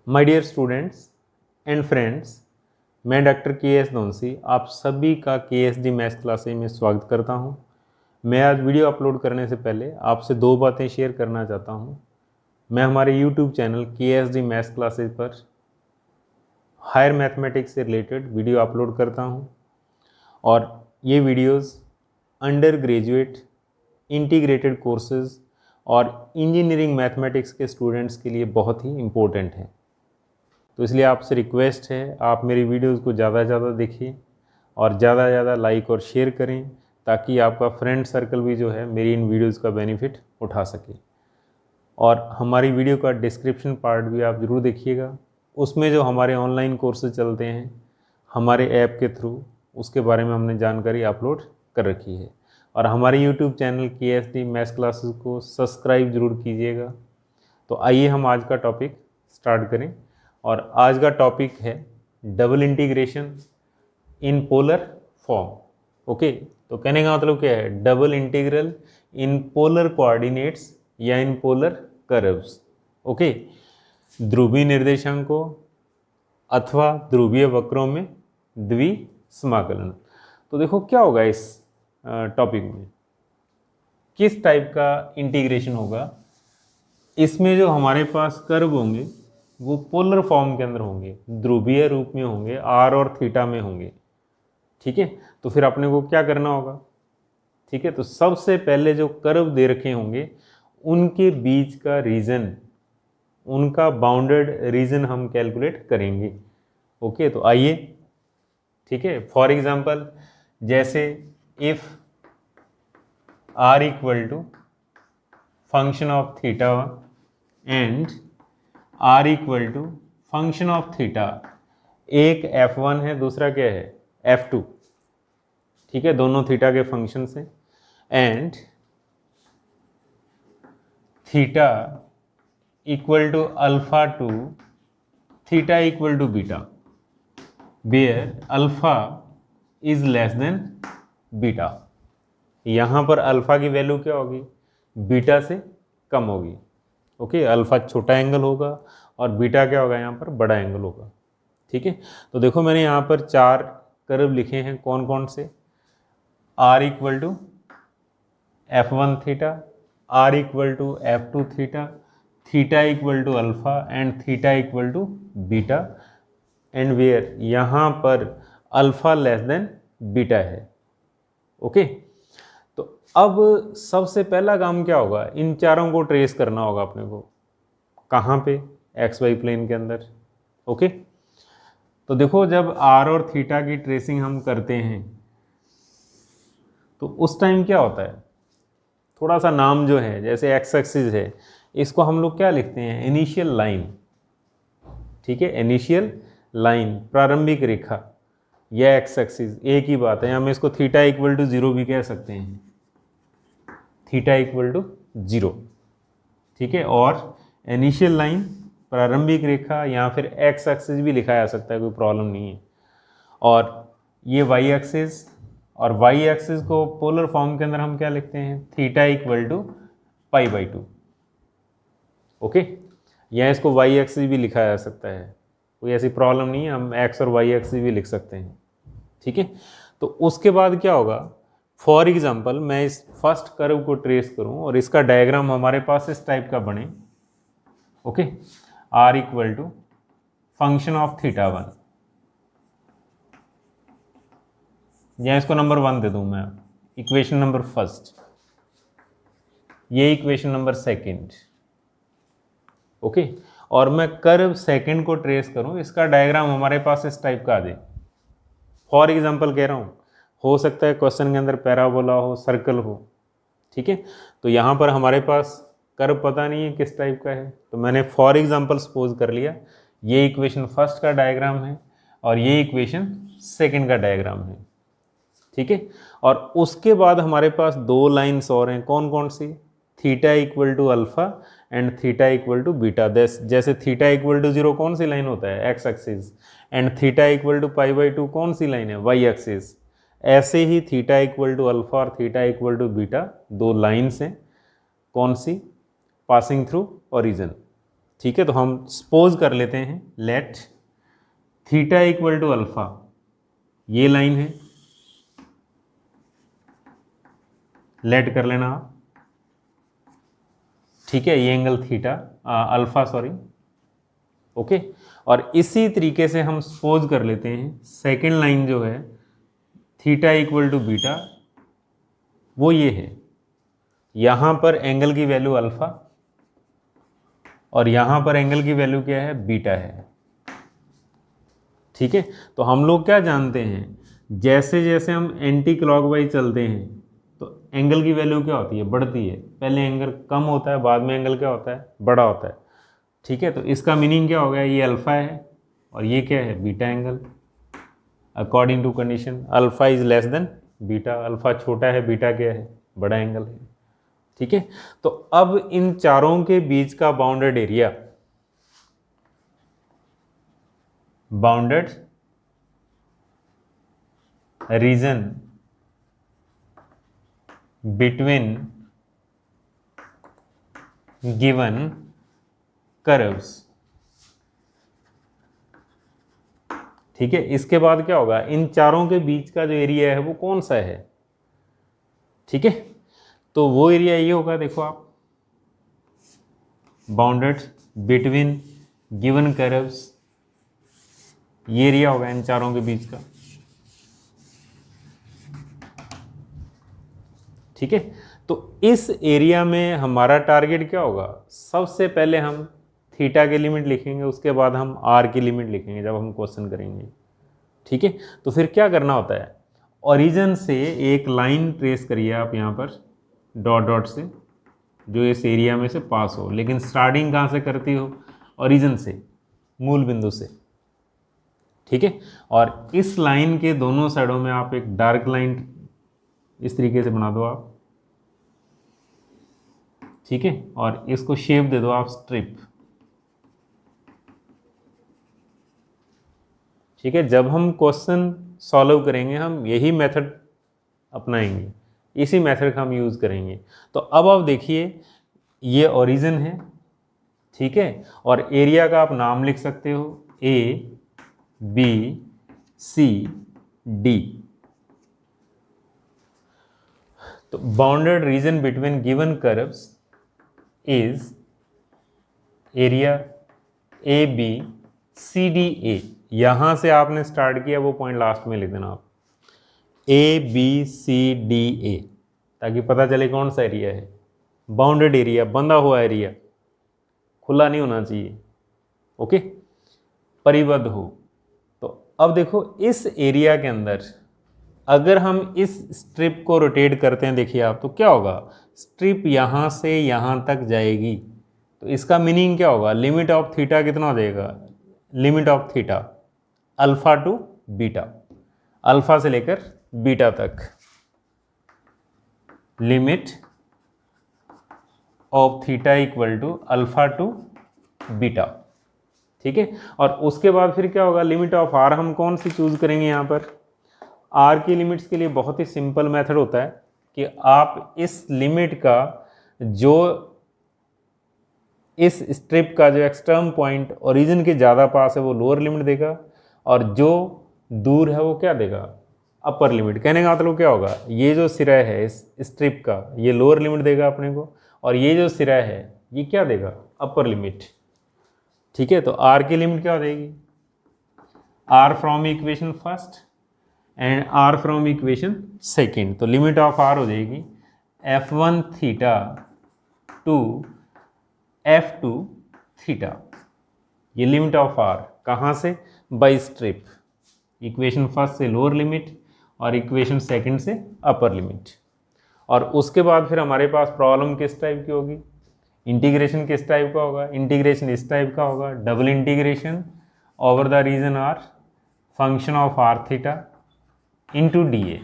My dear students and friends, मैं doctor K S. Dhonsi आप सभी का के.एस.डी. मैथ्स क्लासेज में स्वागत करता हूं। मैं आज वीडियो अपलोड करने से पहले आपसे दो बातें शेयर करना चाहता हूं। मैं हमारे यूट्यूब चैनल के.एस.डी. मैथ्स क्लासेज पर हायर मैथमेटिक्स से रिलेटेड वीडियो अपलोड करता हूं और ये videos under graduate integrated courses और इंजीनियरिंग मैथमेटिक्स के स्टूडेंट्स के लिए बहुत ही इम्पोर्टेंट हैं। तो इसलिए आपसे रिक्वेस्ट है, आप मेरी वीडियोस को ज़्यादा से ज़्यादा देखिए और ज़्यादा से ज़्यादा लाइक और शेयर करें, ताकि आपका फ्रेंड सर्कल भी जो है मेरी इन वीडियोस का बेनिफिट उठा सके। और हमारी वीडियो का डिस्क्रिप्शन पार्ट भी आप ज़रूर देखिएगा, उसमें जो हमारे ऑनलाइन कोर्सेज चलते हैं हमारे ऐप के थ्रू, उसके बारे में हमने जानकारी अपलोड कर रखी है। और हमारे यूट्यूब चैनल के.एस.डी. मैथ्स क्लासेस को सब्सक्राइब ज़रूर कीजिएगा। तो आइए हम आज का टॉपिक स्टार्ट करें। और आज का टॉपिक है double integration in polar form. Okay, तो कहने का मतलब क्या है? Double integral in polar coordinates या इन पोलर कर्व्स। ओके, ध्रुवीय निर्देशांकों अथवा ध्रुवीय वक्रों में द्विसमाकलन। तो देखो क्या होगा इस टॉपिक में, किस टाइप का इंटीग्रेशन होगा। इसमें जो हमारे पास कर्व होंगे वो पोलर फॉर्म के अंदर होंगे, ध्रुवीय रूप में होंगे, आर और थीटा में होंगे। ठीक है, तो फिर अपने को क्या करना होगा? ठीक है, तो सबसे पहले जो कर्व दे रखे होंगे उनके बीच का रीजन, उनका बाउंडेड रीजन हम कैलकुलेट करेंगे। ओके, तो आइए। ठीक है, फॉर एग्जांपल जैसे if r equal to function of theta and r equal to function of theta, एक f1 है, दूसरा क्या है f2। ठीक है, दोनों थीटा के फंक्शंस हैं। And theta equal to alpha to theta equal to beta, where alpha is less than beta. यहाँ पर अल्फा की वैल्यू क्या होगी? बीटा से कम होगी। ओके, अल्फा छोटा एंगल होगा और बीटा क्या होगा? यहाँ पर बड़ा एंगल होगा। ठीक है, तो देखो मैंने यहाँ पर चार कर्व लिखे हैं। कौन कौन से? r equal to f1 theta, r equal to f2 theta, theta equal to alpha and theta equal to beta, and where यहाँ पर अल्फा लेस देन बीटा है। ओके, तो अब सबसे पहला काम क्या होगा? इन चारों को ट्रेस करना होगा अपने को। कहाँ पे? एक्स वाई प्लेन के अंदर। ओके, तो देखो जब आर और थीटा की ट्रेसिंग हम करते हैं तो उस टाइम क्या होता है? थोड़ा सा नाम जो है, जैसे एक्स एक्सिस है, इसको हम लोग क्या लिखते हैं? Initial line. ठीक है, इनिशियल लाइन, प्रारंभिक रेखा, या एक्स एक्सिस एक ही बात है। हम इसको थीटा इक्वल टू 0 भी कह सकते हैं, थीटा इक्वल टू 0। ठीक है, और इनिशियल लाइन, प्रारंभिक रेखा, या फिर एक्स एक्सिस भी लिखा जा सकता है, कोई प्रॉब्लम नहीं है। और ये वाई एक्सिस, और वाई एक्सिस को पोलर फॉर्म के अंदर हम क्या लिखते हैं? Theta equal to pi by 2। Okay, या इसको वाई एक्सिस भी लिखा जा सकता है, कोई ऐसी प्रॉब्लम नहीं है, हम एक्स और वाई एक्सिस भी लिख सकते हैं। ठीक है, तो उसके बाद क्या होगा? फॉर एग्जाम्पल मैं इस फर्स्ट कर्व को ट्रेस करूं और इसका डायग्राम हमारे पास इस टाइप का बने। Okay, r equal to function of theta 1, या इसको नंबर 1 दे दूं मैं, इक्वेशन नंबर फर्स्ट, ये इक्वेशन नंबर सेकंड। ओके, और मैं कर्व सेकंड को ट्रेस करूं, इसका डायग्राम हमारे पास इस टाइप का आ जाए। फॉर एग्जाम्पल कह रहा हूं, हो सकता है क्वेश्चन के अंदर पैराबोला हो, सर्कल हो। ठीक है, तो यहाँ पर हमारे पास कर्व पता नहीं है किस टाइप का है, तो मैंने फॉर एग्जाम्पल सपोज कर लिया ये इक्वेशन फर्स्ट का डायग्राम है और ये इक्वेशन सेकंड का डायग्राम है। ठीक है, और उसके बाद हमारे पास दो लाइन्स और हैं। कौन कौन सी? Theta equal to alpha and theta equal to beta. जैसे थीटा इक्वल टू 0 कौन सी लाइन होता है? X axis. And theta equal to pi by 2 कौन सी लाइन है? Y axis. ऐसे ही थीटा इक्वल टू अल्फा और थीटा इक्वल टू बीटा दो लाइन्स हैं। कौन सी? Passing through origin. ठीक है, तो हम सपोज कर लेते हैं, let theta equal to alpha, ये लाइन है, लेट कर लेना आप, ठीक है, ये angle theta alpha sorry, okay. और इसी तरीके से हम सपोज कर लेते हैं सेकेंड लाइन जो है थीटा इक्वल टू बीटा, वो ये है, यहाँ पर एंगल की वैल्यू अल्फा और यहाँ पर एंगल की वैल्यू क्या है, बीटा है, ठीक है। तो हम लोग क्या जानते हैं, जैसे जैसे हम एंटी क्लॉकवाइज चलते हैं तो एंगल की वैल्यू क्या होती है, बढ़ती है, पहले एंगल कम होता है, बाद में एंगल क्या होता है, बड़ा होता है, ठीक है। तो इसका मीनिंग क्या हो गया, ये अल्फा है और ये क्या है, beta angle, according to condition alpha is less than beta, alpha छोटा है, बीटा क्या है, बड़ा एंगल है, ठीक है। तो अब इन चारों के बीच का bounded area, bounded region between given curves, ठीक है। इसके बाद क्या होगा, इन चारों के बीच का जो एरिया है वो कौन सा है, ठीक है। तो वो एरिया ये होगा, देखो आप, बाउंडेड बिटवीन गिवन कर्व्स, ये एरिया होगा इन चारों के बीच का, ठीक है। तो इस एरिया में हमारा टारगेट क्या होगा, सबसे पहले हम थीटा की लिमिट लिखेंगे, उसके बाद हम आर की लिमिट लिखेंगे जब हम क्वेश्चन करेंगे, ठीक है। तो फिर क्या करना होता है, ओरिजिन से एक लाइन ट्रेस करिए आप यहाँ पर डॉट डॉट से, जो इस एरिया में से पास हो, लेकिन स्टार्टिंग कहाँ से करती हो, ओरिजिन से, मूल बिंदु से, ठीक है। और इस लाइन के दोनों साइडों में आप एक डार्क लाइन इस तरीके से बना दो आप, ठीक है, और इसको शेप दे दो आप स्ट्रिप, ठीक है। जब हम क्वेश्चन सॉल्व करेंगे हम यही मेथड अपनाएंगे, इसी मेथड का हम यूज़ करेंगे। तो अब आप देखिए, ये ओरिजिन है, ठीक है, और एरिया का आप नाम लिख सकते हो, ए बी सी डी। तो bounded region between given curves is area A B C D A, यहां से आपने स्टार्ट किया वो पॉइंट लास्ट में लिख देना आप, ए बी सी डी ए, ताकि पता चले कौन सा एरिया है, बाउंडेड एरिया, बंधा हुआ एरिया, खुला नहीं होना चाहिए, ओके, परिबद्ध हो। तो अब देखो इस एरिया के अंदर अगर हम इस स्ट्रिप को रोटेट करते हैं, देखिए आप, तो क्या होगा, स्ट्रिप यहाँ से यहाँ तक जाएगी, तो इसका मीनिंग क्या होगा, लिमिट ऑफ थीटा कितना हो जाएगा, limit of theta alpha to beta, alpha से लेकर बीटा तक, limit of theta equal to alpha to beta, ठीक है। और उसके बाद फिर क्या होगा, लिमिट ऑफ आर हम कौन सी चूज करेंगे, यहाँ पर आर की लिमिट्स के लिए बहुत ही सिंपल मेथड होता है कि आप इस लिमिट का जो इस स्ट्रिप का जो एक्सटर्म पॉइंट ओरिजिन के ज़्यादा पास है वो लोअर लिमिट देगा, और जो दूर है वो क्या देगा, अपर लिमिट। कहने का मतलब क्या होगा, ये जो सिरा है इस स्ट्रिप का ये लोअर लिमिट देगा अपने को, और ये जो सिरा है ये क्या देगा, अपर लिमिट, ठीक है। तो आर की लिमिट क्या हो जाएगी, r from equation first and r from equation second, तो लिमिट ऑफ आर हो जाएगी F1 theta to F2 theta, ये लिमिट ऑफ आर कहाँ से, बाई स्ट्रिप, इक्वेशन फर्स्ट से लोअर लिमिट और इक्वेशन सेकंड से अपर लिमिट। और उसके बाद फिर हमारे पास प्रॉब्लम किस टाइप की होगी, इंटीग्रेशन किस टाइप का होगा, इंटीग्रेशन इस टाइप का होगा, double integration over the region r, function of r theta into d a,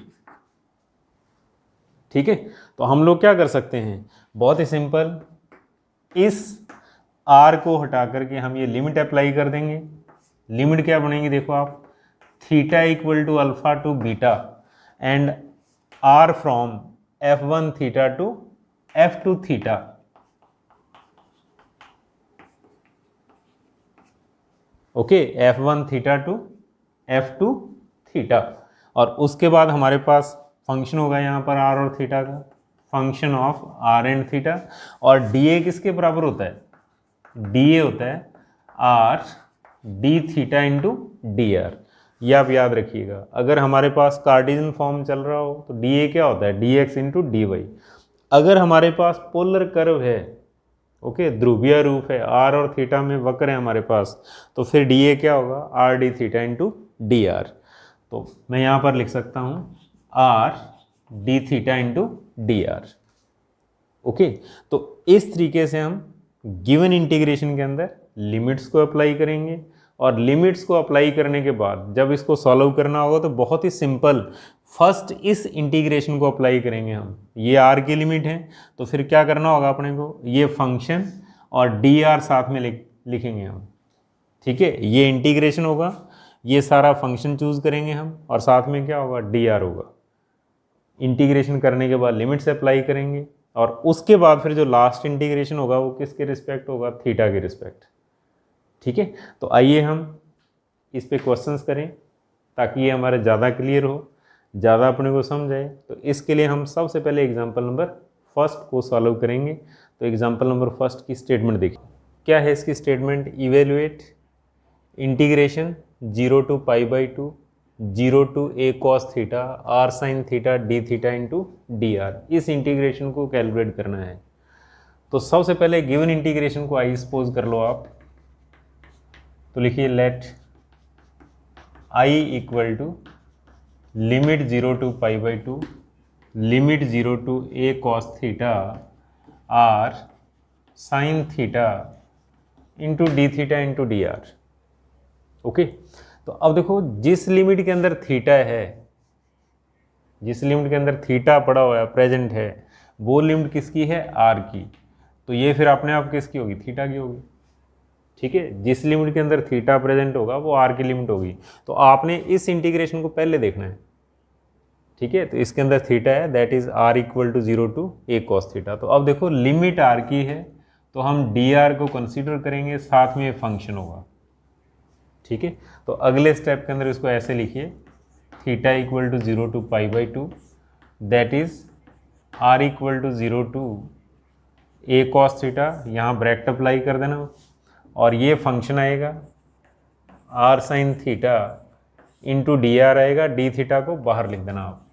ठीक है। तो हम लोग क्या कर सकते हैं, बहुत ही सिंपल, इस आर को हटा करके हम ये लिमिट अप्लाई कर देंगे, लिमिट क्या बनेगी, देखो आप, theta equal to alpha to beta and r from F1 theta to F2 theta, okay, F1 theta to F2 theta. और उसके बाद हमारे पास फंक्शन होगा यहाँ पर आर और थीटा का, function of r and theta. और डी ए किसके बराबर होता है? डी ए होता है r d theta into d r. ये आप याद रखिएगा। अगर हमारे पास कार्टेशियन फॉर्म चल रहा हो तो डी ए क्या होता है? D x into d y. अगर हमारे पास पोलर कर्व है, ओके, ध्रुवीय रूप है, आर और थीटा में वक्र है हमारे पास, तो फिर डी ए क्या होगा? Are d theta into d are. तो मैं यहाँ पर लिख सकता हूँ are d theta into d r. Okay, तो इस तरीके से हम गिवन इंटीग्रेशन के अंदर लिमिट्स को अप्लाई करेंगे। और लिमिट्स को अप्लाई करने के बाद जब इसको सॉल्व करना होगा तो बहुत ही सिंपल, फर्स्ट इस इंटीग्रेशन को अप्लाई करेंगे हम। ये आर की लिमिट है तो फिर क्या करना होगा अपने को? ये फंक्शन और डी आर साथ में लिखेंगे हम। ठीक है, ये इंटीग्रेशन होगा, ये सारा फंक्शन चूज करेंगे हम, और साथ में क्या होगा? डी आर होगा। इंटीग्रेशन करने के बाद लिमिट्स अप्लाई करेंगे, और उसके बाद फिर जो लास्ट इंटीग्रेशन होगा वो किसके रिस्पेक्ट होगा? थीटा के रिस्पेक्ट। ठीक है, तो आइए हम इस पे क्वेश्चंस करें ताकि ये हमारा ज़्यादा क्लियर हो, ज़्यादा अपने को समझ आए। तो इसके लिए हम सबसे पहले एग्जांपल नंबर फर्स्ट को सॉल्व करेंगे। तो एग्जांपल नंबर फर्स्ट की स्टेटमेंट देखिए, क्या है इसकी statement? Evaluate integration 0 to pi by 2 0 to a cos theta r sine theta d theta into d r. इस इंटीग्रेशन को कैलकुलेट करना है। तो सबसे पहले गिवन इंटीग्रेशन को आई सपोज कर लो आप, तो लिखिए let I equal to limit 0 to pi by 2 limit 0 to a cos theta r sine theta into d theta into d r. Okay, तो अब देखो जिस लिमिट के अंदर थीटा है, जिस लिमिट के अंदर थीटा पड़ा हुआ है, प्रेजेंट है, वो लिमिट किसकी है? आर की। तो ये फिर अपने आप किसकी होगी? थीटा की होगी। ठीक है, जिस लिमिट के अंदर थीटा प्रेजेंट होगा वो आर की लिमिट होगी। तो आपने इस इंटीग्रेशन को पहले देखना है। ठीक है, तो इसके अंदर थीटा है, that is r equal to 0 to a cos theta. तो अब देखो लिमिट आर की है तो हम डी आर को कंसीडर करेंगे, साथ में फंक्शन होगा। ठीक है, तो अगले स्टेप के अंदर इसको ऐसे लिखिए, theta equal to 0 to pi by 2 that is r equal to 0 to a cos theta, यहाँ ब्रैकेट अप्लाई कर देना, और ये फंक्शन आएगा r sine theta into d r आएगा, डी थीटा को बाहर लिख देना आप।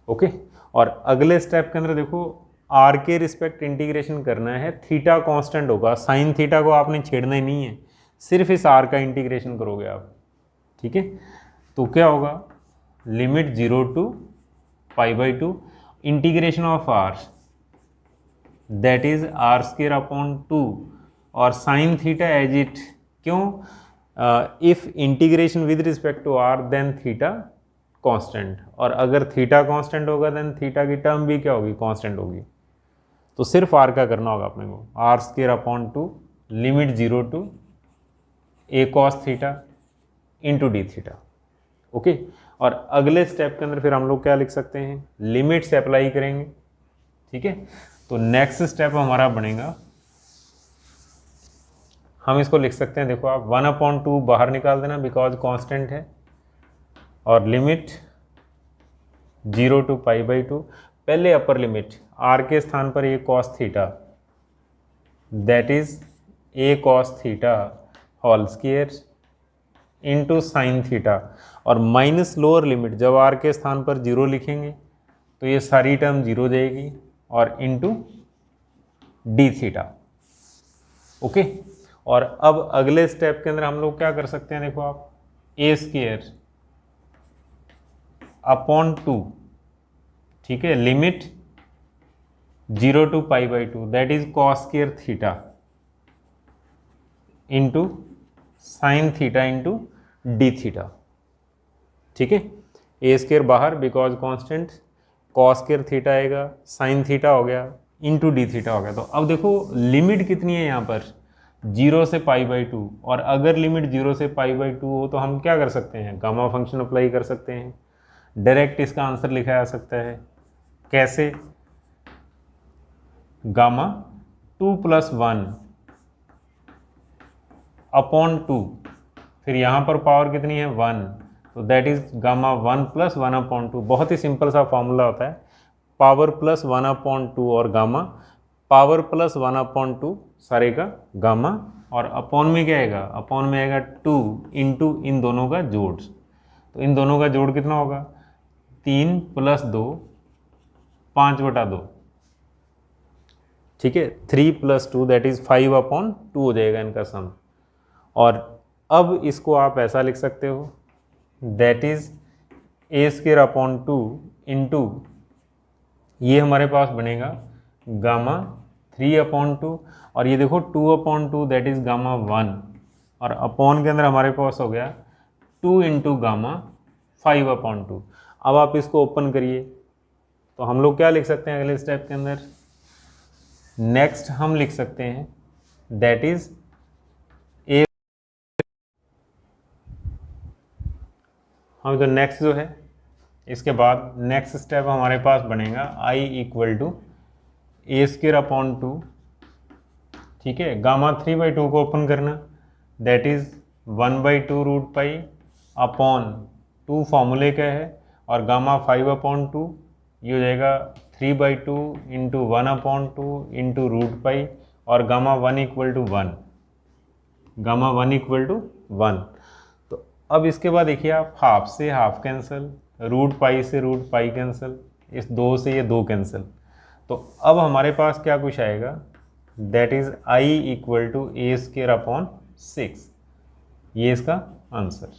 ओके, और अगले स्टेप के अंदर देखो आर के रिस्पेक्ट इंटीग्रेशन करना है, थीटा कांस्टेंट होगा, साइन थीटा को आपने छेड़ना ही नहीं है, सिर्फ इस आर का इंटीग्रेशन करोगे आप। ठीक है, तो क्या होगा? Limit 0 to pi by 2 integration of r that is r square upon 2 और साइन थीटा एज इट। क्यों? If integration with respect to r then theta constant, और अगर थीटा कांस्टेंट होगा देन थीटा की टर्म भी क्या होगी? कांस्टेंट होगी। तो सिर्फ आर का करना होगा अपने को, r square upon 2 limit 0 to a cos theta into d theta. Okay, और अगले स्टेप के अंदर फिर हम लोग क्या लिख सकते हैं? लिमिट से अप्लाई करेंगे। ठीक है, तो नेक्स्ट स्टेप हमारा बनेगा, हम इसको लिख सकते हैं, देखो आप 1/2 बाहर निकाल देना बिकॉज कांस्टेंट है, और लिमिट 0 टू पाई बाई 2, पहले अपर लिमिट आर के स्थान पर A cos theta that is A cos theta whole square into sine theta, और माइनस लोअर लिमिट जब आर के स्थान पर 0 लिखेंगे तो ये सारी टर्म 0 जाएगी, और इंटू डी थीटा। ओके, और अब अगले स्टेप के अंदर हम लोग क्या कर सकते हैं? देखो आप ए स्क्वायर अपॉन 2, ठीक है, limit 0 to pi by 2 that is cos square theta into sine theta into d theta. ठीक है, ए स्क्वायर बाहर because constant, cos square theta आएगा, साइन थीटा हो गया इंटू डी थीटा हो गया। तो अब देखो लिमिट कितनी है यहाँ पर? 0 से पाई बाई 2, और अगर लिमिट 0 से पाई बाई 2 हो तो हम क्या कर सकते हैं? गामा फंक्शन अप्लाई कर सकते हैं। डायरेक्ट इसका आंसर लिखा जा सकता है, कैसे? गामा 2 + 1 अपॉन 2, फिर यहाँ पर पावर कितनी है 1, तो दैट इज गामा 1 प्लस 1/2। बहुत ही सिंपल सा फॉर्मूला होता है, पावर प्लस 1/2 और गामा, पावर प्लस 1/2 सारे का गामा, और अपॉन में क्या आएगा, अपॉन में आएगा 2 इंटू इन दोनों का जोड़। तो इन दोनों का जोड़ कितना होगा, 3 + 2 5/2, ठीक है। 3 + 2 दैट इज 5/2 हो जाएगा इनका सम। और अब इसको आप ऐसा लिख सकते हो, दैट इज a² 2 इंटू ये हमारे पास बनेगा गामा 3/2, और ये देखो 2/2 दैट इज गामा 1, और अपॉन के अंदर हमारे पास हो गया 2 इंटू गामा 5/2। अब आप इसको ओपन करिए, तो हम लोग क्या लिख सकते हैं अगले स्टेप के अंदर, नेक्स्ट हम लिख सकते हैं दैट इज ए, हम तो नेक्स्ट जो है इसके बाद नेक्स्ट स्टेप हमारे पास बनेगा I = a²/2, ठीक है। गामा 3/2 को ओपन करना, दैट इज 1/2√π अपॉन 2 फॉर्मूले का है, और गामा 5/2 ये हो जाएगा 3/2 इंटू 1/2 इंटू √π, और गामा 1 = 1, गामा 1 = 1। तो अब इसके बाद देखिए आप, हाफ से हाफ कैंसिल, √π से √π कैंसिल, इस 2 से ये 2 कैंसिल। तो अब हमारे पास क्या कुछ आएगा, दैट इज I = a²/6, ये इसका आंसर।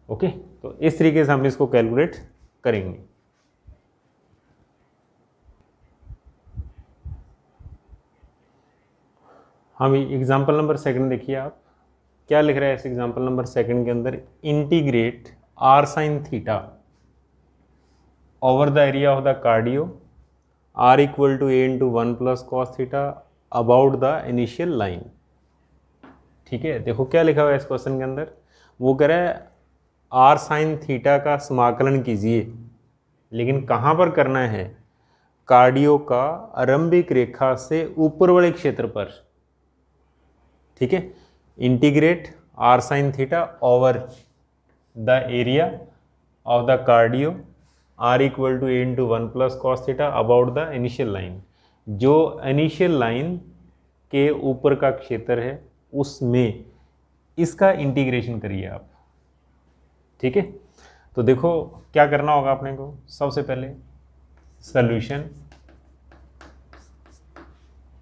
ओके, तो इस तरीके से हम इसको कैलकुलेट करेंगे। हम एग्जाम्पल नंबर 2 देखिए आप, क्या लिख रहा है इस एग्जाम्पल नंबर 2 के अंदर, integrate r sin theta over the area of the cardio r = a × 1 + cos theta about the initial line. ठीक है, देखो क्या लिखा हुआ है इस क्वेश्चन के अंदर, वो कह रहा है r sin थीटा का समाकलन कीजिए, लेकिन कहाँ पर करना है, कार्डियो का आरंभिक रेखा से ऊपर वाले क्षेत्र पर। ठीक है, integrate r sin theta over the area of the cardio r = a × 1 + cos theta about the initial line. जो इनिशियल लाइन के ऊपर का क्षेत्र है उसमें इसका इंटीग्रेशन करिए आप। ठीक है, तो देखो क्या करना होगा अपने को, सबसे पहले सॉल्यूशन।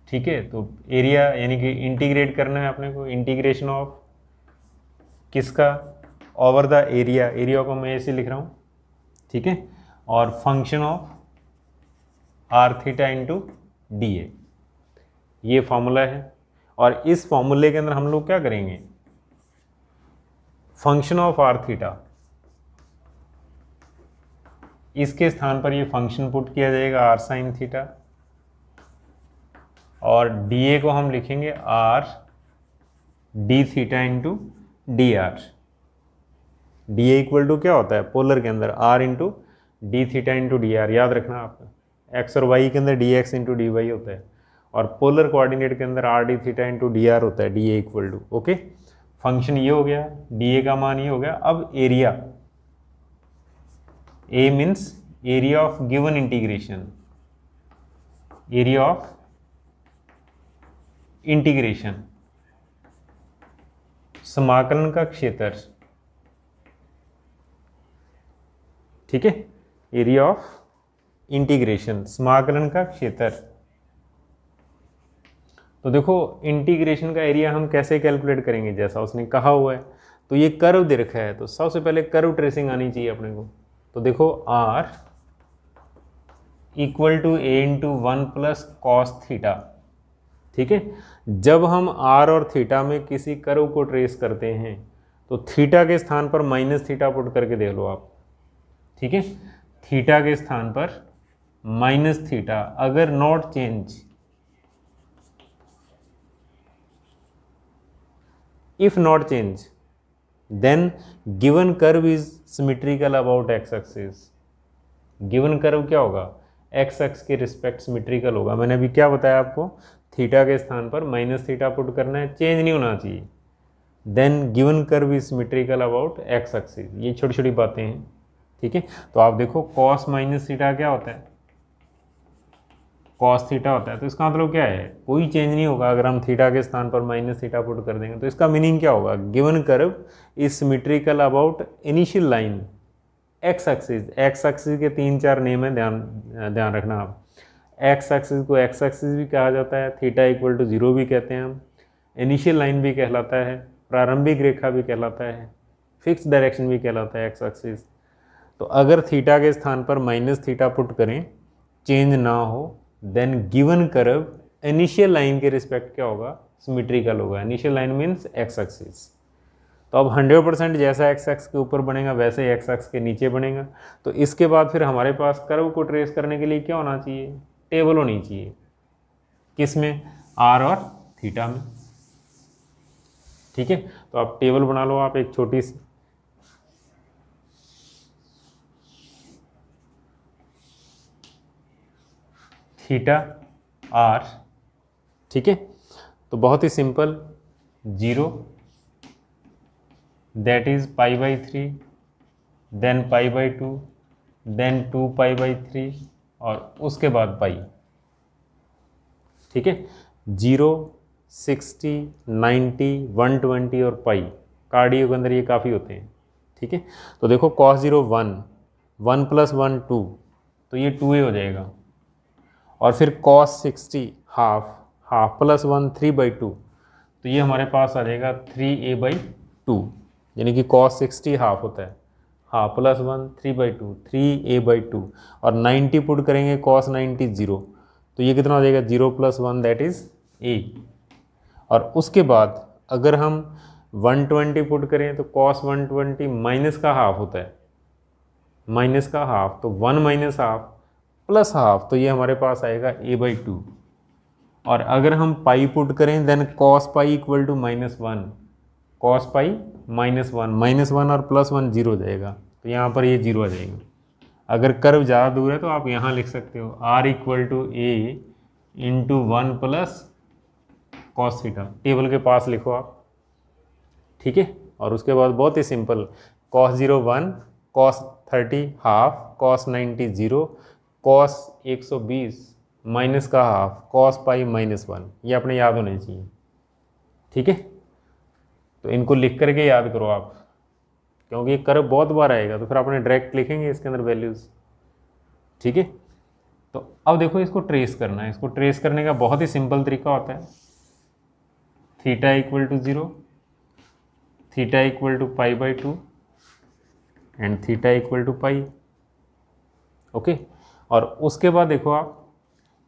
ठीक है, तो एरिया यानी कि इंटीग्रेट करना है अपने को, इंटीग्रेशन ऑफ किसका, ओवर द एरिया, एरिया को मैं ऐसे लिख रहा हूँ। ठीक है, और function of r theta into d ए, ये फॉर्मूला है। और इस फॉर्मूले के अंदर हम लोग क्या करेंगे, फंक्शन ऑफ r थीटा, इसके स्थान पर ये फंक्शन पुट किया जाएगा r sin थीटा, और dA को हम लिखेंगे r d theta into d are. dA = क्या होता है पोलर के अंदर, r into d theta into d are, याद रखना आपका। x और y के अंदर dx इंटू डी वाई होता है, और पोलर कोऑर्डिनेट के अंदर r d theta into d are होता है, dA = ओके। फंक्शन ये हो गया, dA का मान ये हो गया। अब area, A means area of given integration, area of integration, समाकलन का क्षेत्र। ठीक है, एरिया ऑफ इंटीग्रेशन, समाकलन का क्षेत्र। तो देखो इंटीग्रेशन का एरिया हम कैसे कैलकुलेट करेंगे, जैसा उसने कहा हुआ है। तो ये कर्व दे रखा है, तो सबसे पहले कर्व ट्रेसिंग आनी चाहिए अपने को। तो देखो r = a × 1 + cos थीटा। ठीक है, जब हम r और थीटा में किसी कर्व को ट्रेस करते हैं तो थीटा के स्थान पर -θ पुट करके देख लो आप। ठीक है, थीटा के स्थान पर -θ, अगर not change, if not change then given curve is symmetrical about x axis. Given curve क्या होगा, x एक्स के रिस्पेक्ट सिमेट्रिकल होगा। मैंने अभी क्या बताया आपको, थीटा के स्थान पर -θ पुट करना है, चेंज नहीं होना चाहिए। Then given curve is symmetrical about x axis. ये छोटी छोटी बातें हैं, ठीक है। तो आप देखो कॉस माइनस थीटा क्या होता है, कॉस थीटा होता है। तो इसका मतलब क्या है, कोई चेंज नहीं होगा अगर हम थीटा के स्थान पर माइनस थीटा पुट कर देंगे। तो इसका मीनिंग क्या होगा, given curve is symmetrical about initial line x axis. X axis के 3-4 नेम है, ध्यान रखना आप। एक्स एक्सिस को एक्स एक्सिस भी कहा जाता है, थीटा इक्वल टू 0 भी कहते हैं हम, इनिशियल लाइन भी कहलाता है, प्रारंभिक रेखा भी कहलाता है, फिक्स डायरेक्शन भी कहलाता है एक्स एक्सिस। तो अगर थीटा के स्थान पर माइनस थीटा पुट करें, चेंज ना हो, then given curve initial line के रिस्पेक्ट क्या होगा, सिमेट्रिकल होगा। Initial line means x axis. तो अब 100% जैसा एक्स एक्स के ऊपर बनेगा वैसे ही एक्स एक्स के नीचे बनेगा। तो इसके बाद फिर हमारे पास कर्व को ट्रेस करने के लिए क्या होना चाहिए, टेबल होनी चाहिए। किस में, आर और थीटा में, ठीक है। तो आप टेबल बना लो आप एक छोटी सी, थीटा आर, ठीक है। तो बहुत ही simple, 0 that is π/3, then π/2, then 2π/3 और उसके बाद पाई, ठीक है। 0, 60, 90, 120 और पाई, कार्डियो के अंदर ये काफ़ी होते हैं, ठीक है। तो देखो cos 0 1, 1 + 1 2, तो ये 2a हो जाएगा। और फिर cos 60 हाफ, हाफ + 1 3/2, तो ये हमारे पास आ जाएगा 3a/2, यानी कि cos 60 हाफ होता है, हाफ + 1 3/2, 3a/2। और 90 पुट करेंगे cos 90 0, तो ये कितना हो जाएगा 0 + 1 दैट इज़ a। और उसके बाद अगर हम 120 पुट करें तो cos 120 माइनस का हाफ होता है, माइनस का हाफ, तो 1 - हाफ प्लस हाफ, तो ये हमारे पास आएगा a/2। और अगर हम पाई पुट करें देन cos π = -1, cos π -1, -1 और +1 0 हो जाएगा, तो यहाँ पर ये 0 आ जाएगा। अगर कर्व ज़्यादा दूर है तो आप यहाँ लिख सकते हो r = a × 1 + cos theta, table के पास लिखो आप, ठीक है। और उसके बाद बहुत ही simple, cos 0 1, cos 30 half, cos 90 0, cos 120 minus का हाफ, cos π -1, ये अपने याद होने चाहिए, ठीक है। तो इनको लिख करके याद करो आप, क्योंकि ये कर्व बहुत बार आएगा तो फिर अपने डायरेक्ट लिखेंगे इसके अंदर वैल्यूज़, ठीक है। तो अब देखो इसको ट्रेस करना है। इसको ट्रेस करने का बहुत ही सिंपल तरीका होता है, theta = 0, theta = π/2 and theta = pi, okay. और उसके बाद देखो आप,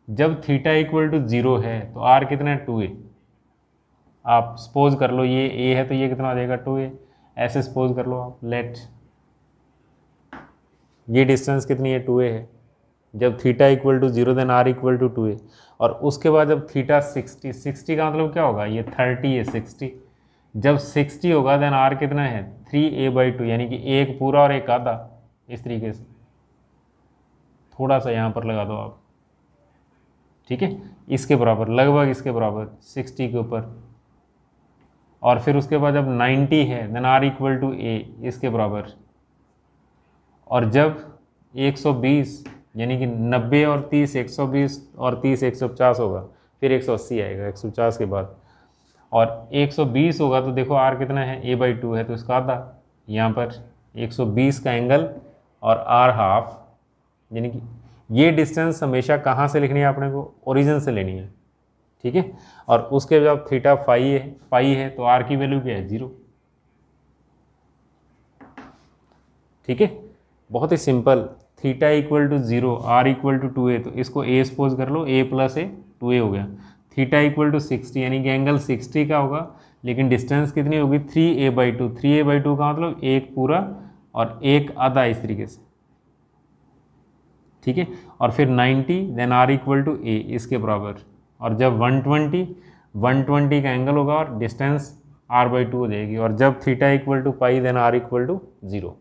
जब थीटा = 0 है तो आर कितना है 2a। आप सपोज कर लो ये a है तो ये कितना आ जाएगा 2a, ऐसे सपोज कर लो आप। लेट ये डिस्टेंस कितनी है 2a है। जब थीटा = 0 देन r = 2a। और उसके बाद जब थीटा 60 का मतलब क्या होगा, ये 30 है 60, जब 60 होगा देन r कितना है 3a/2, यानी कि एक पूरा और एक आधा, इस तरीके से थोड़ा सा यहाँ पर लगा दो आप, ठीक है। इसके बराबर, लगभग इसके बराबर 60 के ऊपर। और फिर उसके बाद जब 90 है देन r = a, इसके बराबर। और जब 120 यानी कि 90 और 30 120 और 30 150 होगा, फिर 180 आएगा 150 के बाद। और 120 होगा तो देखो r कितना है a/2 है, तो इसका आधा, यहाँ पर 120 का एंगल और r हाफ, यानी कि ये डिस्टेंस हमेशा कहाँ से लिखनी है आपने को, ओरिजिन से लेनी है, ठीक है। और उसके जब थीटा पाई है तो r की वैल्यू क्या है 0, ठीक है। बहुत ही सिंपल, थीटा = 0, r = 2a, तो इसको a सपोज कर लो, a + a 2a हो गया। थीटा = 60 यानी कि एंगल 60 का होगा, लेकिन डिस्टेंस कितनी होगी 3a/2, 3a/2 का मतलब एक पूरा और एक आधा, इस तरीके से, ठीक है। और फिर 90 देन r = a, इसके बराबर। और जब 120 का एंगल होगा और डिस्टेंस r/2 हो जाएगी। और जब थीटा = पाई देन r = 0,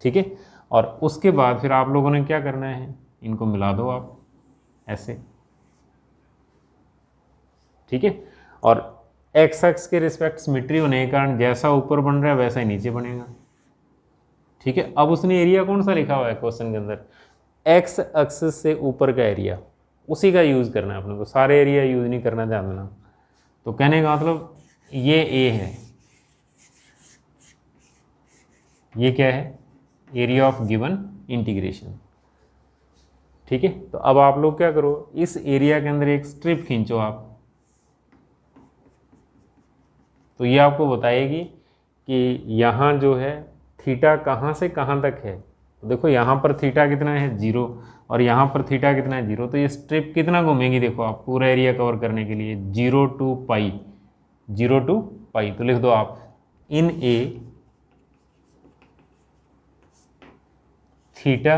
ठीक है। और उसके बाद फिर आप लोगों ने क्या करना है, इनको मिला दो आप ऐसे, ठीक है। और एक्स अक्ष के रिस्पेक्ट सिमेट्री होने के कारण जैसा ऊपर बन रहा है वैसा ही नीचे बनेगा। ठीक है, अब उसने एरिया कौन सा लिखा हुआ है क्वेश्चन के अंदर, एक्स एक्सिस से ऊपर का एरिया, उसी का यूज़ करना है अपने को, सारे एरिया यूज़ नहीं करना, ध्यान देना। तो कहने का मतलब ये ए है, ये क्या है, एरिया ऑफ गिवन इंटीग्रेशन। ठीक है, तो अब आप लोग क्या करो, इस एरिया के अंदर एक स्ट्रिप खींचो आप, तो ये आपको बताएगी कि यहाँ जो है थीटा कहाँ से कहाँ तक है। तो देखो यहाँ पर थीटा कितना है 0 और यहाँ पर थीटा कितना है 0, तो ये स्ट्रिप कितना घूमेगी देखो आप पूरा एरिया कवर करने के लिए 0 to पाई, 0 to पाई। तो लिख दो आप इन ए थीटा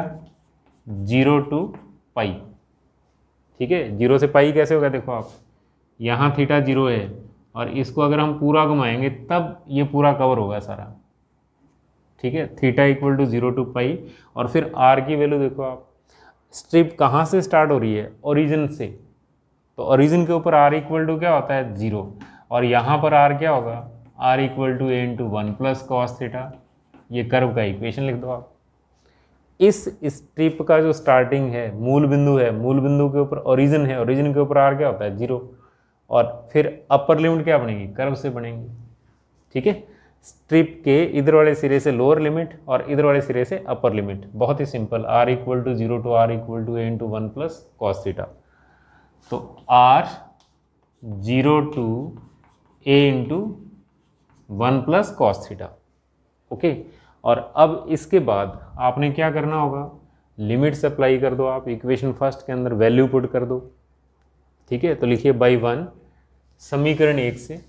0 to पाई। ठीक है, 0 से पाई कैसे होगा, देखो आप यहाँ थीटा 0 है और इसको अगर हम पूरा घुमाएंगे तब ये पूरा कवर होगा सारा। ठीक है, थीटा इक्वल टू 0 to पाई। और फिर आर की वैल्यू देखो आप, स्ट्रिप कहाँ से स्टार्ट हो रही है, ओरिजिन से, तो ओरिजिन के ऊपर आर इक्वल टू क्या होता है 0, और यहाँ पर आर क्या होगा, r equal to A into 1 plus cos theta. ये कर्व का इक्वेशन लिख दो आप। इस स्ट्रिप का जो स्टार्टिंग है, मूल बिंदु है, मूल बिंदु के ऊपर ओरिजिन है, ओरिजिन के ऊपर आर क्या होता है 0, और फिर अपर लिमिट क्या बनेगी, कर्व से बनेगी। ठीक है, स्ट्रिप के इधर वाले सिरे से लोअर लिमिट और इधर वाले सिरे से अपर लिमिट, बहुत ही simple, R equal to 0 to R equal to A into 1 plus cos theta. तो R 0 to A into 1 plus cos theta. Okay, और अब इसके बाद आपने क्या करना होगा, लिमिट्स अप्लाई कर दो आप, इक्वेशन फर्स्ट के अंदर वैल्यू पुट कर दो। ठीक है, तो लिखिए बाई 1, समीकरण 1 से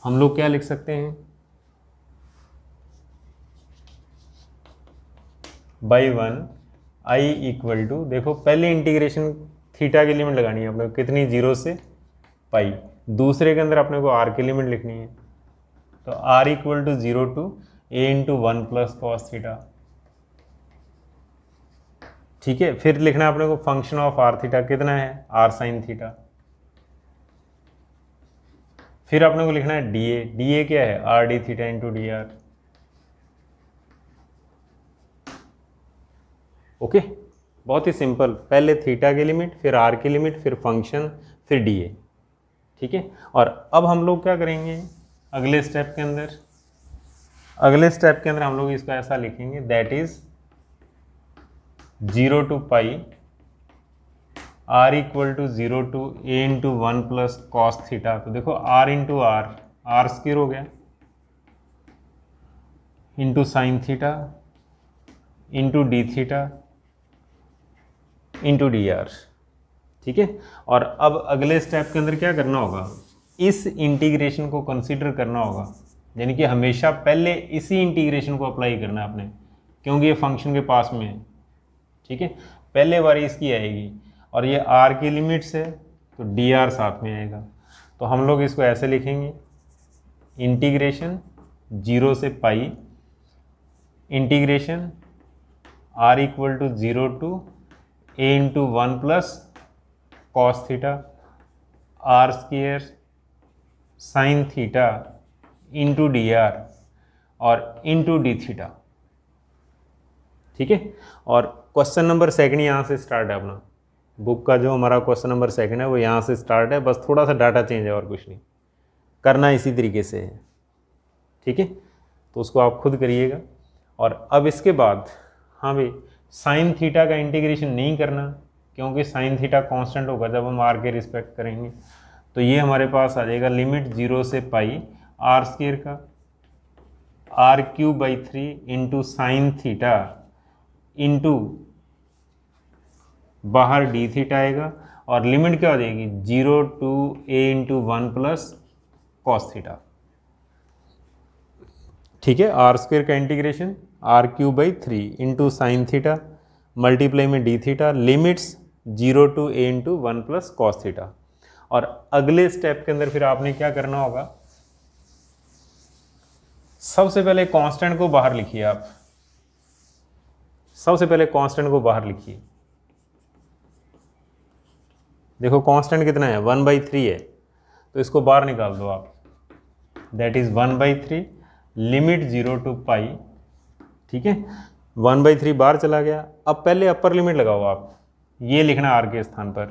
हम लोग क्या लिख सकते हैं, बाई 1 आई इक्वल टू, देखो पहले इंटीग्रेशन थीटा की लिमिट लगानी है अपने को, कितनी 0 से पाई, दूसरे के अंदर अपने को आर की लिमिट लिखनी है, तो r equal to 0 to A into 1 plus cos theta. ठीक है, फिर लिखना है अपने को फंक्शन ऑफ आर थीटा कितना है, आर साइन थीटा। फिर अपने को लिखना है डी ए, डी ए क्या है, r d theta into d r. Okay, बहुत ही सिंपल, पहले थीटा की लिमिट, फिर आर की लिमिट, फिर फंक्शन, फिर डी ए। ठीक है, और अब हम लोग क्या करेंगे अगले स्टेप के अंदर, अगले स्टेप के अंदर हम लोग इसको ऐसा लिखेंगे, that is 0 to pi r equal to 0 to A into 1 plus cos theta. तो देखो आर इंटू आर स्क्वायर हो गया, into sine theta into d theta into d r. ठीक है, और अब अगले स्टेप के अंदर क्या करना होगा, इस इंटीग्रेशन को कंसीडर करना होगा, यानी कि हमेशा पहले इसी इंटीग्रेशन को अप्लाई करना है आपने, क्योंकि ये फंक्शन के पास में है। ठीक है, पहले बारी इसकी आएगी और ये आर की लिमिट्स है तो डी आर साथ में आएगा। तो हम लोग इसको ऐसे लिखेंगे, इंटीग्रेशन 0 से pi integration r equal to 0 to A into 1 plus cos theta r square sine theta into d r और इंटू डी थीटा। ठीक है, और क्वेश्चन नंबर सेकंड यहाँ से स्टार्ट है अपना, बुक का जो हमारा क्वेश्चन नंबर सेकंड है वो यहाँ से स्टार्ट है, बस थोड़ा सा डाटा चेंज है और कुछ नहीं, करना इसी तरीके से है। ठीक है, तो उसको आप खुद करिएगा। और अब इसके बाद हाँ भाई, साइन थीटा का इंटीग्रेशन नहीं करना, क्योंकि साइन थीटा कांस्टेंट होगा जब हम आर के रिस्पेक्ट करेंगे। तो ये हमारे पास आ जाएगा लिमिट 0 से पाई आर स्क्वायर का R cube by 3 into sine theta into बाहर डी थीटा आएगा, और लिमिट क्या हो जाएगी 0 to A into 1 plus cos theta. ठीक है, आर स्क्वायर का integration R cube by 3 into sine theta multiply में d theta, limits 0 to A into 1 plus cos theta. और अगले स्टेप के अंदर फिर आपने क्या करना होगा, सबसे पहले कांस्टेंट को बाहर लिखिए आप, सबसे पहले कांस्टेंट को बाहर लिखिए। देखो कांस्टेंट कितना है 1/3 है, तो इसको बाहर निकाल दो आप, दैट इज़ 1/3 लिमिट 0 टू पाई, ठीक है। 1/3 बाहर चला गया। अब पहले अपर लिमिट लगाओ आप, ये लिखना आर के स्थान पर।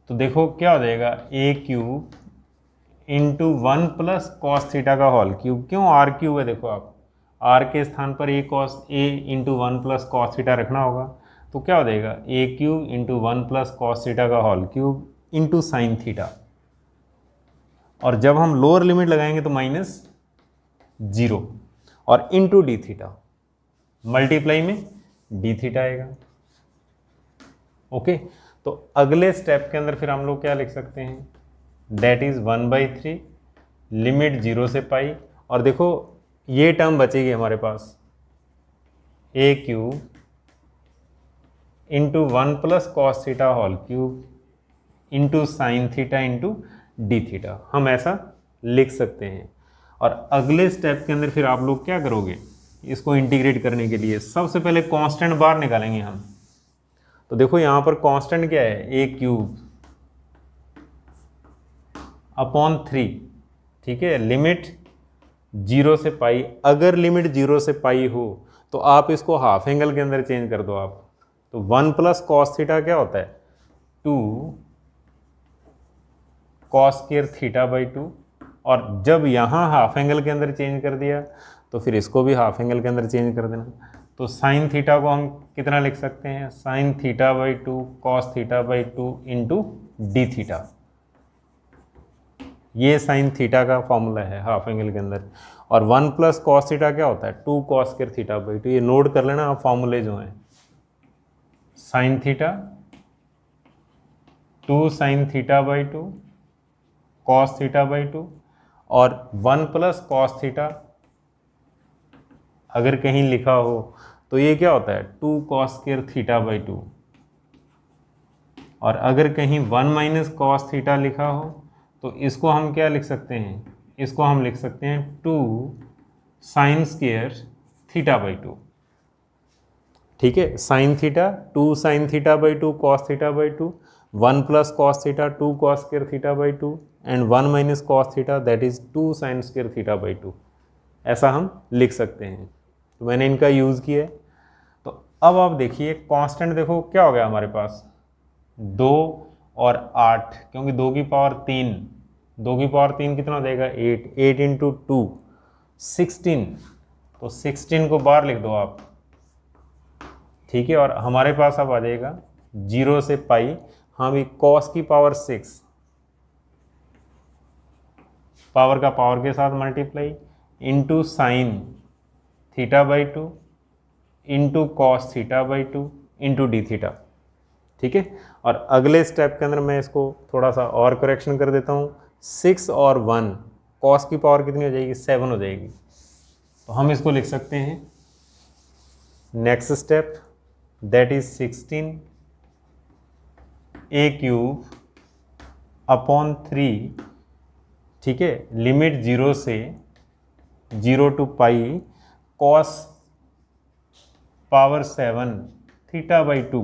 तो देखो क्या हो जाएगा, A cube into 1 plus cos theta का होल क्यूब। क्यों आर क्यूब है, देखो आप आर के स्थान पर A into 1 plus cos theta रखना होगा। तो क्या हो जाएगा, A cube into 1 plus cos theta का whole cube into sine theta. और जब हम लोअर लिमिट लगाएंगे तो -0 और इंटू डी थीटा, मल्टीप्लाई में डी थीटा आएगा। ओके, तो अगले स्टेप के अंदर फिर हम लोग क्या लिख सकते हैं, दैट इज 1/3 लिमिट 0 से पाई। और देखो ये टर्म बचेगी हमारे पास, A cube into 1 plus cos theta whole cube into sine theta into d theta, हम ऐसा लिख सकते हैं। और अगले स्टेप के अंदर फिर आप लोग क्या करोगे, इसको इंटीग्रेट करने के लिए सबसे पहले कांस्टेंट बाहर निकालेंगे हम। तो देखो यहाँ पर कांस्टेंट क्या है, ए क्यूब अपॉन 3, ठीक है, लिमिट 0 से पाई। अगर लिमिट 0 से पाई हो तो आप इसको हाफ एंगल के अंदर चेंज कर दो आप। तो 1 प्लस कॉस थीटा क्या होता है, 2 कॉस स्क्वायर थीटा बाई 2। और जब यहाँ हाफ एंगल के अंदर चेंज कर दिया तो फिर इसको भी हाफ एंगल के अंदर चेंज कर देना। तो साइन थीटा को हम कितना लिख सकते हैं, sine theta by 2 cos theta by 2 into d theta. ये साइन थीटा का फॉर्मूला है हाफ एंगल के अंदर। और 1 प्लस कॉस थीटा क्या होता है, 2 कॉस स्क्वायर थीटा बाई 2। ये नोट कर लेना आप फॉर्मूले जो हैं, sine theta 2 sine theta by 2 cos theta by 2, और 1 प्लस कॉस थीटा अगर कहीं लिखा हो तो ये क्या होता है, 2 कॉस स्क्वायर थीटा बाई 2। और अगर कहीं 1 माइनस कॉस थीटा लिखा हो तो इसको हम क्या लिख सकते हैं, इसको हम लिख सकते हैं 2 साइन स्क्वायर थीटा बाई 2, ठीक है। Sine theta 2 sine theta by 2 cos theta by 2, 1 plus cos theta 2 cos square theta by 2 and 1 minus cos theta that is 2 sine square theta by 2। ऐसा हम लिख सकते हैं। तो मैंने इनका यूज़ किया है। तो अब आप देखिए कांस्टेंट, देखो क्या हो गया हमारे पास, 2 और 8, क्योंकि 2 की पावर 3, 2 की पावर 3 कितना हो जाएगा, 8, 8 इंटू 2 16। तो 16 को बाहर लिख दो आप, ठीक है। और हमारे पास अब आ जाएगा 0 से पाई, हाँ भी कॉस की पावर 6, पावर का पावर के साथ multiply into sine theta by 2 into cos theta by 2 into d theta, ठीक है। और अगले स्टेप के अंदर मैं इसको थोड़ा सा और करेक्शन कर देता हूँ, 6 और 1 कॉस की पावर कितनी हो जाएगी, 7 हो जाएगी। तो हम इसको लिख सकते हैं, next step that is 16 a cube upon 3, ठीक है, लिमिट 0 से 0 to pi cos power 7 theta by 2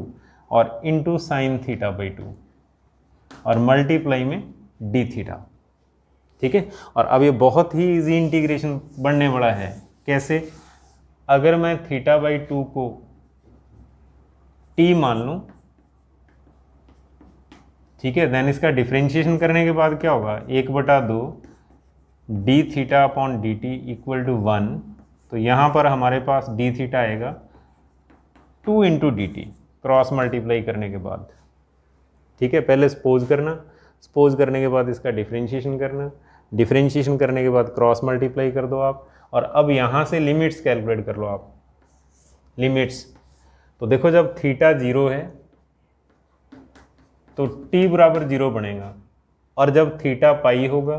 और इंटू साइन थीटा बाई 2 और मल्टीप्लाई में डी थीटा, ठीक है। और अब ये बहुत ही इजी इंटीग्रेशन बनने वाला है। कैसे, अगर मैं थीटा बाई 2 को टी मान लूँ, ठीक है, देन इसका डिफ्रेंशिएशन करने के बाद क्या होगा, 1/2 d theta upon d t equal to 1। तो यहाँ पर हमारे पास डी थीटा आएगा 2 into D T, cross multiply करने के बाद, ठीक है। पहले सपोज करना, सपोज करने के बाद इसका डिफ्रेंशिएशन करना, डिफ्रेंशिएशन करने के बाद क्रॉस मल्टीप्लाई कर दो आप। और अब यहाँ से लिमिट्स कैलकुलेट कर लो आप, लिमिट्स। तो देखो जब थीटा 0 है तो t बराबर 0 बनेगा, और जब थीटा पाई होगा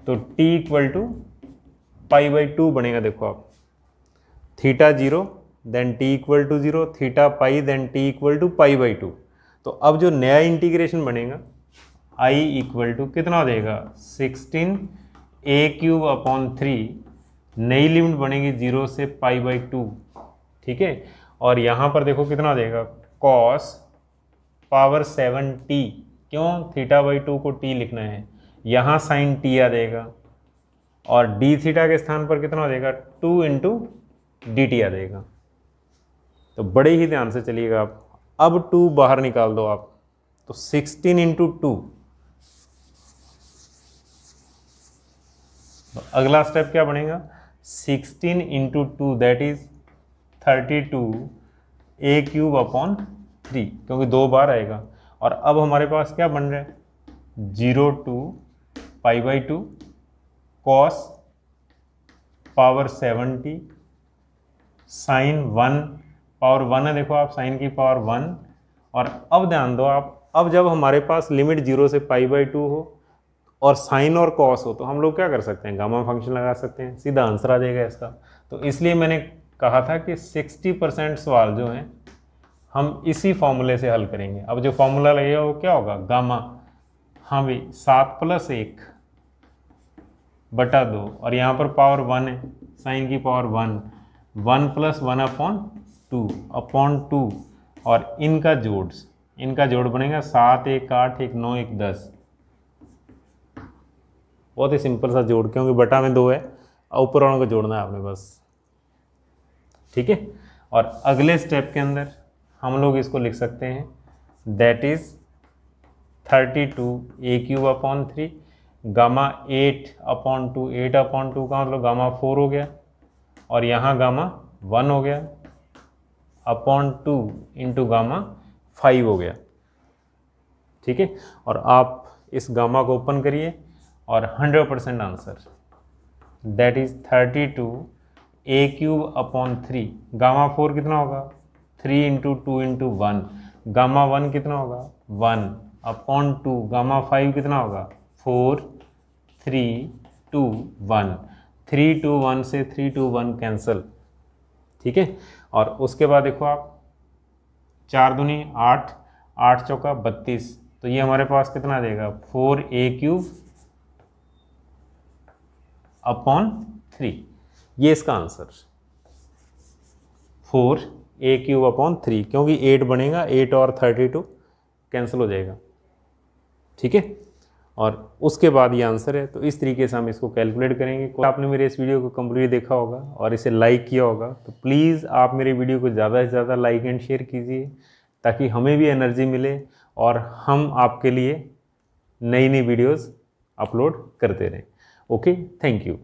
तो t equal to pi by 2 बनेगा। देखो आप, theta 0 then t equal to 0, theta pi then t equal to pi by 2। तो अब जो नया इंटीग्रेशन बनेगा i इक्वल टू कितना हो जाएगा, 16 ए क्यूब अपॉन 3, नई लिमिट बनेगी 0 से पाई बाई 2, ठीक है। और यहाँ पर देखो कितना हो जाएगा, कॉस पावर 7t क्यों, θ/2 को t लिखना है, यहाँ साइन t आ जाएगा और d थीटा के स्थान पर कितना हो जाएगा 2 × dt आ जाएगा। तो बड़े ही ध्यान से चलिएगा आप। अब 2 बाहर निकाल दो आप, तो 16 × 2। तो अगला स्टेप क्या बनेगा, 16 × 2 दैट इज 32 a³/3, क्योंकि 2 बार आएगा। और अब हमारे पास क्या बन रहा है, 0 to π/2 cos power 70 sine 1 power 1 है, देखो आप साइन की पावर 1। और अब ध्यान दो आप, अब जब हमारे पास लिमिट 0 से π/2 हो और साइन और कॉस हो, तो हम लोग क्या कर सकते हैं, गामा फंक्शन लगा सकते हैं, सीधा आंसर आ जाएगा इसका। तो इसलिए मैंने कहा था कि 60% सवाल जो हैं हम इसी फॉर्मूले से हल करेंगे। अब जो फॉर्मूला लगेगा वो क्या होगा, गामा, हाँ भाई 7 + 1/2 और यहाँ पर पावर 1 है, साइन की पावर 1, 1 + 1/2 और इनका जोड़ बनेगा 7 × 1 = 8 × 1 = 9 × 1 = 10। बहुत ही सिंपल सा जोड़, क्योंकि बटा में 2 है, ऊपर वालों को जोड़ना है आपने बस, ठीक है। और अगले स्टेप के अंदर हम लोग इसको लिख सकते हैं, दैट इज 32 a³/3 गामा 8/2, 8/2 का मतलब गामा 4 हो गया और यहाँ गामा 1 हो गया /2 × गामा 5 हो गया, ठीक है। और आप इस गामा को ओपन करिए और 100% answer, that is 32 a³/3 gamma 4 कितना होगा, 3 × 2 × 1, गामा 1 कितना होगा 1/2, गामा 5 कितना होगा 4, 3, 2, 1, 3, 2, 1 से 3, 2, 1 कैंसल, ठीक है। और उसके बाद देखो आप 4 दूनी 8, 8 चौका 32, तो ये हमारे पास कितना आ जाएगा 4a³/3, ये इसका आंसर 4a³/3, क्योंकि 8 बनेगा, 8 और 32 कैंसिल हो जाएगा, ठीक है। और उसके बाद ये आंसर है। तो इस तरीके से हम इसको कैलकुलेट करेंगे। आपने मेरे इस वीडियो को कंप्लीट देखा होगा और इसे लाइक किया होगा, तो प्लीज़ आप मेरे वीडियो को ज़्यादा से ज़्यादा लाइक एंड शेयर कीजिए, ताकि हमें भी एनर्जी मिले और हम आपके लिए नई नई वीडियोज़ अपलोड करते रहें। Okay, thank you.